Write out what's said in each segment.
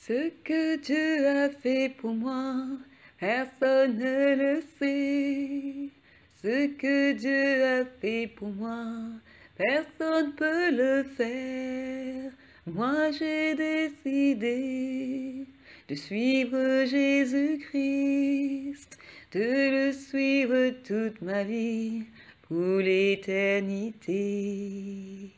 Ce que Dieu a fait pour moi, personne ne le sait. Ce que Dieu a fait pour moi, personne ne peut le faire. Moi j'ai décidé de suivre Jésus-Christ, de le suivre toute ma vie pour l'éternité.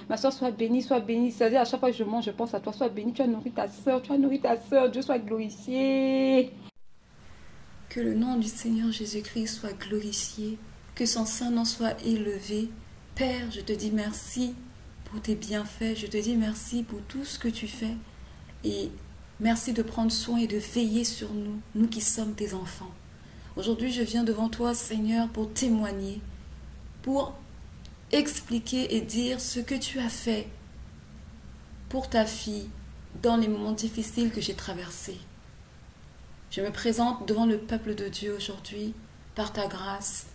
Ma soeur, sois bénie, sois bénie. C'est-à-dire, à chaque fois que je mange, je pense à toi. Sois bénie, tu as nourri ta soeur, tu as nourri ta soeur. Dieu soit glorifié. Que le nom du Seigneur Jésus-Christ soit glorifié. Que son saint nom soit élevé. Père, je te dis merci pour tes bienfaits. Je te dis merci pour tout ce que tu fais. Et merci de prendre soin et de veiller sur nous, nous qui sommes tes enfants. Aujourd'hui, je viens devant toi, Seigneur, pour témoigner, pour expliquer et dire ce que tu as fait pour ta fille dans les moments difficiles que j'ai traversés. Je me présente devant le peuple de Dieu aujourd'hui par ta grâce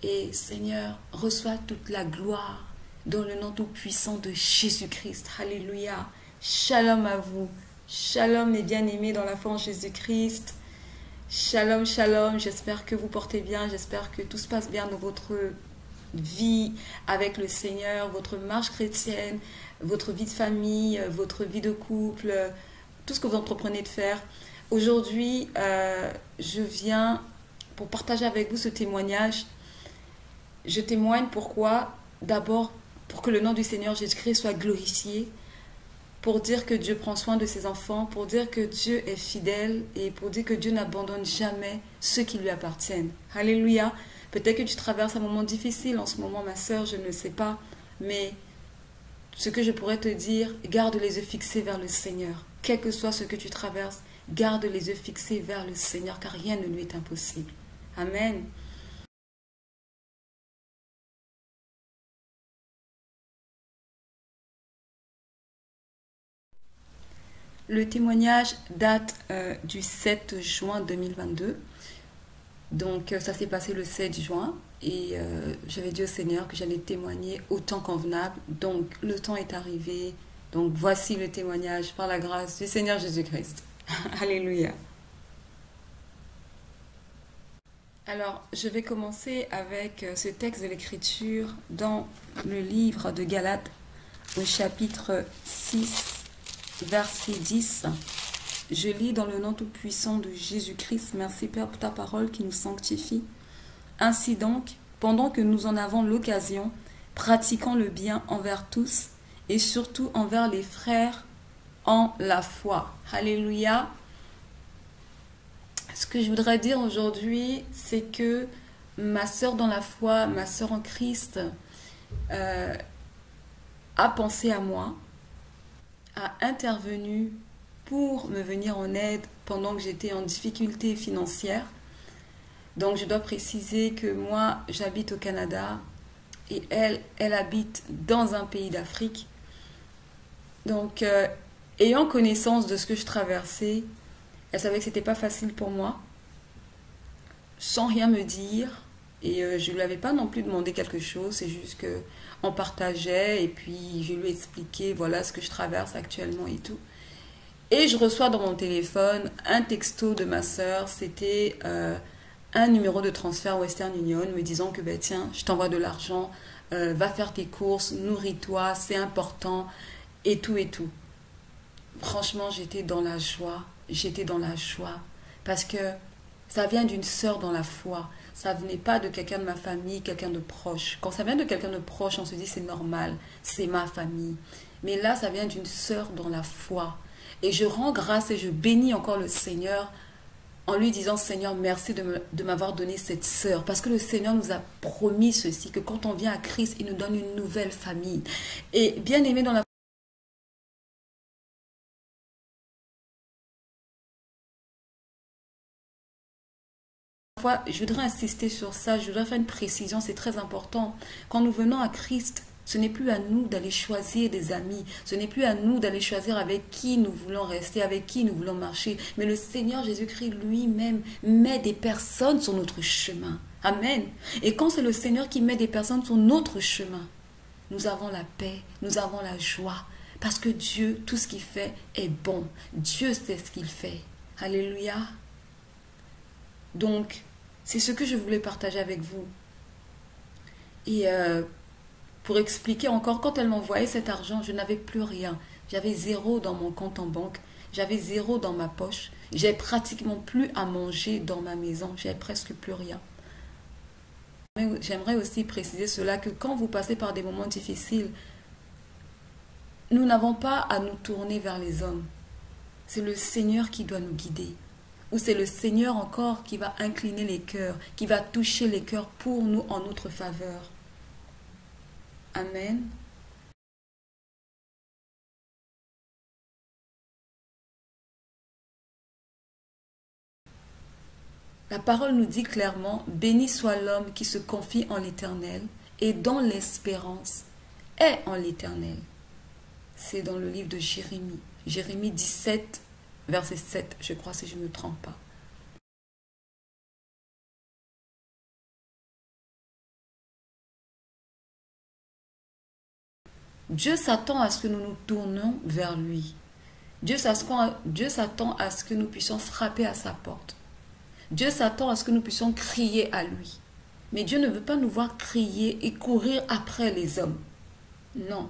et Seigneur, reçois toute la gloire dans le nom tout-puissant de Jésus-Christ. Alléluia. Shalom à vous. Shalom mes bien-aimés dans la foi en Jésus-Christ. Shalom, shalom. J'espère que vous portez bien. J'espère que tout se passe bien dans votre vie avec le Seigneur, votre marche chrétienne, votre vie de famille, votre vie de couple, tout ce que vous entreprenez de faire. Aujourd'hui, je viens pour partager avec vous ce témoignage. Je témoigne pourquoi? D'abord, pour que le nom du Seigneur Jésus-Christ soit glorifié, pour dire que Dieu prend soin de ses enfants, pour dire que Dieu est fidèle et pour dire que Dieu n'abandonne jamais ceux qui lui appartiennent. Alléluia. Peut-être que tu traverses un moment difficile en ce moment, ma sœur, je ne sais pas. Mais ce que je pourrais te dire, garde les yeux fixés vers le Seigneur. Quel que soit ce que tu traverses, garde les yeux fixés vers le Seigneur, car rien ne lui est impossible. Amen. Le témoignage date du 7 juin 2022. Donc ça s'est passé le 7 juin et j'avais dit au Seigneur que j'allais témoigner au temps convenable. Donc le temps est arrivé. Donc voici le témoignage par la grâce du Seigneur Jésus-Christ. Alléluia. Alors je vais commencer avec ce texte de l'Écriture dans le livre de Galates au chapitre 6, verset 10. Je lis dans le nom tout-puissant de Jésus-Christ. Merci Père pour ta parole qui nous sanctifie. Ainsi donc, pendant que nous en avons l'occasion, pratiquons le bien envers tous et surtout envers les frères en la foi. Alléluia. Ce que je voudrais dire aujourd'hui, c'est que ma sœur dans la foi, ma sœur en Christ, a pensé à moi, a intervenu pour me venir en aide pendant que j'étais en difficulté financière. Donc je dois préciser que moi j'habite au Canada et elle habite dans un pays d'Afrique. Donc ayant connaissance de ce que je traversais, elle savait que c'était pas facile pour moi, sans rien me dire. Et je ne lui avais pas non plus demandé quelque chose, c'est juste qu'on partageait et puis je lui ai expliqué voilà ce que je traverse actuellement et tout. Et je reçois dans mon téléphone un texto de ma sœur, c'était un numéro de transfert Western Union me disant que ben, tiens, je t'envoie de l'argent, va faire tes courses, nourris-toi, c'est important, et tout et tout. Franchement, j'étais dans la joie, parce que ça vient d'une sœur dans la foi, ça venait pas de quelqu'un de ma famille, quelqu'un de proche. Quand ça vient de quelqu'un de proche, on se dit c'est normal, c'est ma famille. Mais là, ça vient d'une sœur dans la foi. Et je rends grâce et je bénis encore le Seigneur en lui disant, Seigneur, merci de m'avoir donné cette sœur. Parce que le Seigneur nous a promis ceci, que quand on vient à Christ, il nous donne une nouvelle famille. Et bien aimé dans la fois, je voudrais insister sur ça, je voudrais faire une précision, c'est très important. Quand nous venons à Christ, ce n'est plus à nous d'aller choisir des amis. Ce n'est plus à nous d'aller choisir avec qui nous voulons rester, avec qui nous voulons marcher. Mais le Seigneur Jésus-Christ lui-même met des personnes sur notre chemin. Amen. Et quand c'est le Seigneur qui met des personnes sur notre chemin, nous avons la paix, nous avons la joie. Parce que Dieu, tout ce qu'il fait est bon. Dieu sait ce qu'il fait. Alléluia. Donc, c'est ce que je voulais partager avec vous. Et pour expliquer encore, quand elle m'envoyait cet argent, je n'avais plus rien. J'avais 0 dans mon compte en banque. J'avais 0 dans ma poche. J'ai pratiquement plus à manger dans ma maison. J'ai presque plus rien. J'aimerais aussi préciser cela, que quand vous passez par des moments difficiles, nous n'avons pas à nous tourner vers les hommes. C'est le Seigneur qui doit nous guider. Ou c'est le Seigneur encore qui va incliner les cœurs, qui va toucher les cœurs pour nous en notre faveur. Amen. La parole nous dit clairement, béni soit l'homme qui se confie en l'Éternel et dont l'espérance est en l'Éternel. C'est dans le livre de Jérémie. Jérémie 17, verset 7, je crois, si je ne me trompe pas. Dieu s'attend à ce que nous nous tournions vers lui. Dieu s'attend à ce que nous puissions frapper à sa porte. Dieu s'attend à ce que nous puissions crier à lui. Mais Dieu ne veut pas nous voir crier et courir après les hommes. Non.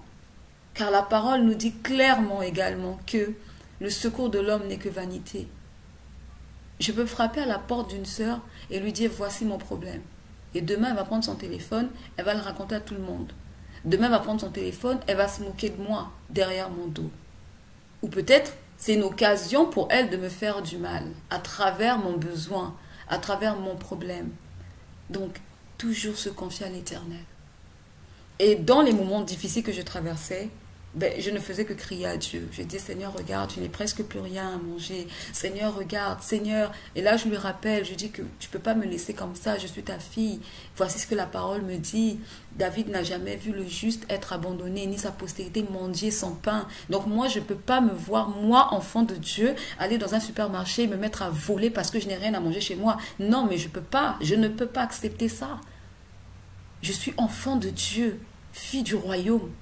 Car la parole nous dit clairement également que le secours de l'homme n'est que vanité. Je peux frapper à la porte d'une sœur et lui dire, voici mon problème. Et demain, elle va prendre son téléphone, elle va le raconter à tout le monde. Demain, elle va prendre son téléphone, elle va se moquer de moi derrière mon dos. Ou peut-être, c'est une occasion pour elle de me faire du mal, à travers mon besoin, à travers mon problème. Donc, toujours se confier à l'Éternel. Et dans les moments difficiles que je traversais, je ne faisais que crier à Dieu. Je disais, Seigneur, regarde, je n'ai presque plus rien à manger. Seigneur, regarde, Seigneur. Et là, je lui rappelle, je dis que tu ne peux pas me laisser comme ça, je suis ta fille. Voici ce que la parole me dit. David n'a jamais vu le juste être abandonné, ni sa postérité mendier son pain. Donc moi, je ne peux pas me voir, moi, enfant de Dieu, aller dans un supermarché et me mettre à voler parce que je n'ai rien à manger chez moi. Non, mais je ne peux pas accepter ça. Je suis enfant de Dieu, fille du royaume.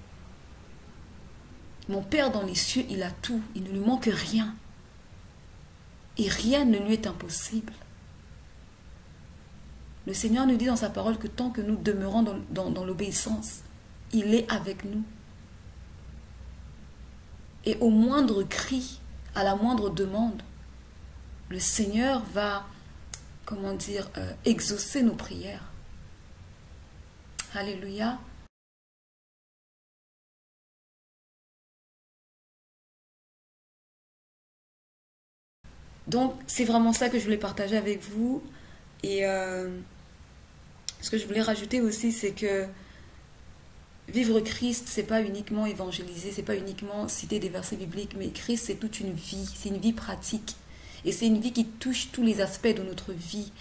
Mon Père dans les cieux, il a tout. Il ne lui manque rien. Et rien ne lui est impossible. Le Seigneur nous dit dans sa parole que tant que nous demeurons dans l'obéissance, il est avec nous. Et au moindre cri, à la moindre demande, le Seigneur va, exaucer nos prières. Alléluia. Donc, c'est vraiment ça que je voulais partager avec vous. Et ce que je voulais rajouter aussi, c'est que vivre Christ, c'est pas uniquement évangéliser, c'est pas uniquement citer des versets bibliques, mais Christ, c'est toute une vie, c'est une vie pratique. Et c'est une vie qui touche tous les aspects de notre vie.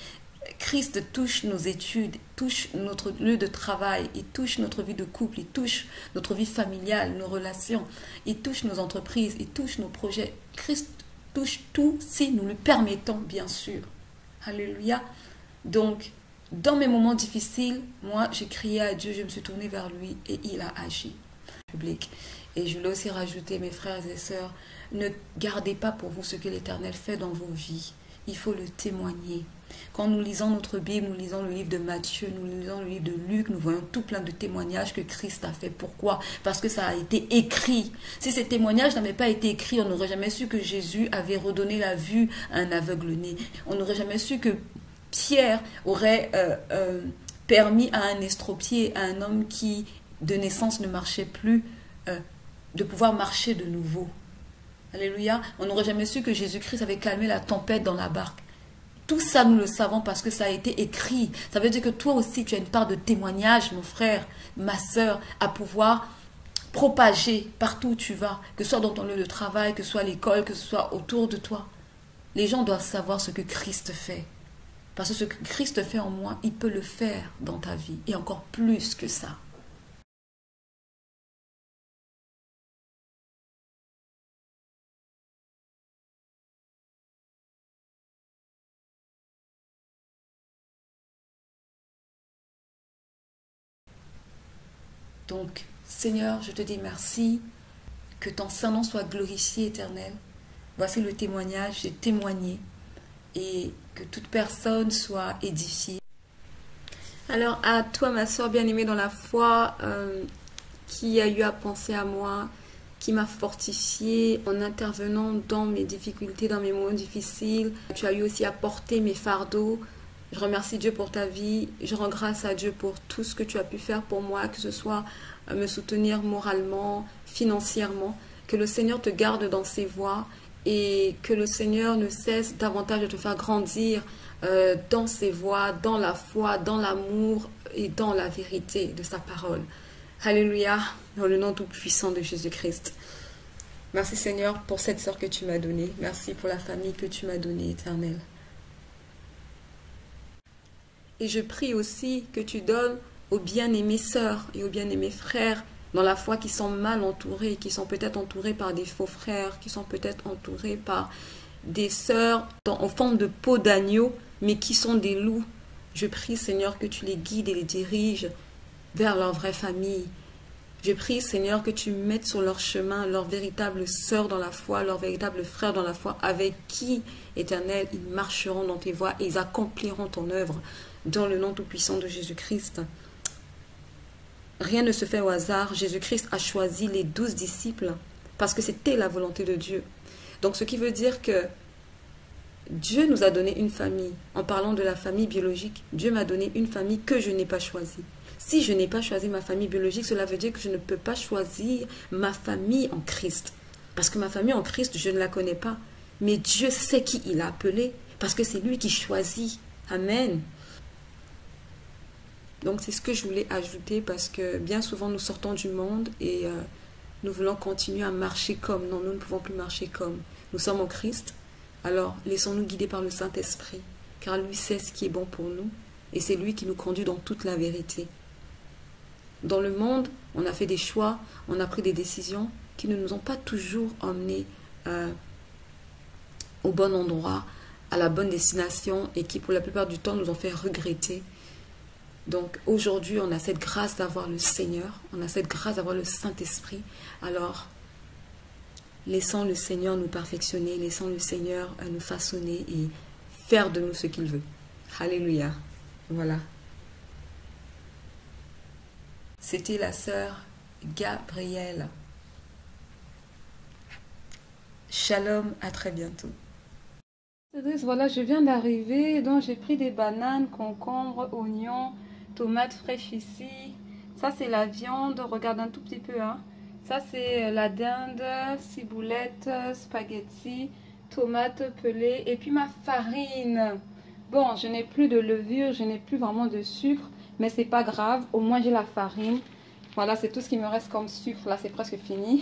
Christ touche nos études, touche notre lieu de travail, il touche notre vie de couple, il touche notre vie familiale, nos relations, il touche nos entreprises, il touche nos projets. Christ touche tout si nous lui permettons, bien sûr. Alléluia. Donc, dans mes moments difficiles, moi, j'ai crié à Dieu, je me suis tournée vers lui et il a agi. Public. Et je voulais aussi rajouter, mes frères et sœurs, ne gardez pas pour vous ce que l'Éternel fait dans vos vies. Il faut le témoigner. Quand nous lisons notre Bible, nous lisons le livre de Matthieu, nous lisons le livre de Luc, nous voyons tout plein de témoignages que Christ a fait. Pourquoi? Parce que ça a été écrit. Si ces témoignages n'avaient pas été écrits, on n'aurait jamais su que Jésus avait redonné la vue à un aveugle-né. On n'aurait jamais su que Pierre aurait permis à un estropié, à un homme qui de naissance ne marchait plus, de pouvoir marcher de nouveau. Alléluia. On n'aurait jamais su que Jésus-Christ avait calmé la tempête dans la barque. Tout ça, nous le savons parce que ça a été écrit. Ça veut dire que toi aussi, tu as une part de témoignage, mon frère, ma soeur, à pouvoir propager partout où tu vas, que ce soit dans ton lieu de travail, que ce soit à l'école, que ce soit autour de toi. Les gens doivent savoir ce que Christ fait. Parce que ce que Christ fait en moi, il peut le faire dans ta vie. Et encore plus que ça. Donc, Seigneur, je te dis merci. Que ton Saint-Nom soit glorifié, Éternel. Voici le témoignage, j'ai témoigné. Et que toute personne soit édifiée. Alors, à toi, ma soeur bien-aimée dans la foi, qui a eu à penser à moi, qui m'a fortifiée en intervenant dans mes difficultés, dans mes moments difficiles. Tu as eu aussi à porter mes fardeaux. Je remercie Dieu pour ta vie. Je rends grâce à Dieu pour tout ce que tu as pu faire pour moi, que ce soit me soutenir moralement, financièrement. Que le Seigneur te garde dans ses voies et que le Seigneur ne cesse davantage de te faire grandir dans ses voies, dans la foi, dans l'amour et dans la vérité de sa parole. Alléluia, dans le nom tout-puissant de Jésus-Christ. Merci Seigneur pour cette sœur que tu m'as donnée. Merci pour la famille que tu m'as donnée, Éternel. Et je prie aussi que tu donnes aux bien-aimées sœurs et aux bien-aimés frères dans la foi qui sont mal entourés, qui sont peut-être entourés par des faux frères, qui sont peut-être entourés par des sœurs en forme de peau d'agneau, mais qui sont des loups. Je prie Seigneur que tu les guides et les diriges vers leur vraie famille. Je prie, Seigneur, que tu mettes sur leur chemin leur véritable sœur dans la foi, leur véritable frère dans la foi, avec qui, Éternel, ils marcheront dans tes voies et ils accompliront ton œuvre dans le nom tout-puissant de Jésus-Christ. Rien ne se fait au hasard. Jésus-Christ a choisi les 12 disciples parce que c'était la volonté de Dieu. Donc, ce qui veut dire que Dieu nous a donné une famille. En parlant de la famille biologique, Dieu m'a donné une famille que je n'ai pas choisie. Si je n'ai pas choisi ma famille biologique, cela veut dire que je ne peux pas choisir ma famille en Christ. Parce que ma famille en Christ, je ne la connais pas. Mais Dieu sait qui il a appelé, parce que c'est lui qui choisit. Amen. Donc c'est ce que je voulais ajouter, parce que bien souvent nous sortons du monde et nous voulons continuer à marcher comme. Non, nous ne pouvons plus marcher comme. Nous sommes en Christ, alors laissons-nous guider par le Saint-Esprit, car lui sait ce qui est bon pour nous, et c'est lui qui nous conduit dans toute la vérité. Dans le monde, on a fait des choix, on a pris des décisions qui ne nous ont pas toujours emmenés au bon endroit, à la bonne destination et qui pour la plupart du temps nous ont fait regretter. Donc aujourd'hui, on a cette grâce d'avoir le Seigneur, on a cette grâce d'avoir le Saint-Esprit. Alors, laissons le Seigneur nous perfectionner, laissons le Seigneur nous façonner et faire de nous ce qu'il veut. Alléluia. Voilà. C'était la sœur Gabrielle. Shalom, à très bientôt. Voilà, je viens d'arriver, donc j'ai pris des bananes, concombres, oignons, tomates fraîches ici. Ça, c'est la viande, regarde un tout petit peu. Hein. Ça, c'est la dinde, ciboulette, spaghetti, tomates pelées et puis ma farine. Bon, je n'ai plus de levure, je n'ai plus vraiment de sucre. Mais c'est pas grave, au moins j'ai la farine. Voilà, c'est tout ce qui me reste comme sucre. Là, c'est presque fini.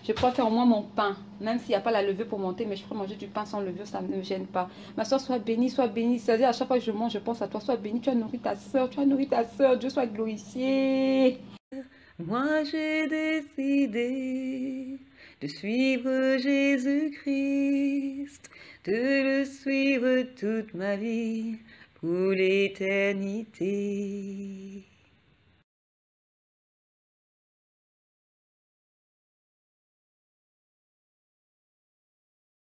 Je pourrais faire au moins mon pain, même s'il n'y a pas la levure pour monter, mais je pourrais manger du pain sans levure, ça ne me gêne pas. Ma soeur, sois bénie, sois bénie. C'est-à-dire, à chaque fois que je mange, je pense à toi. Sois bénie, tu as nourri ta soeur, tu as nourri ta soeur. Dieu soit glorifié. Moi, j'ai décidé de suivre Jésus-Christ, de le suivre toute ma vie pour l'éternité.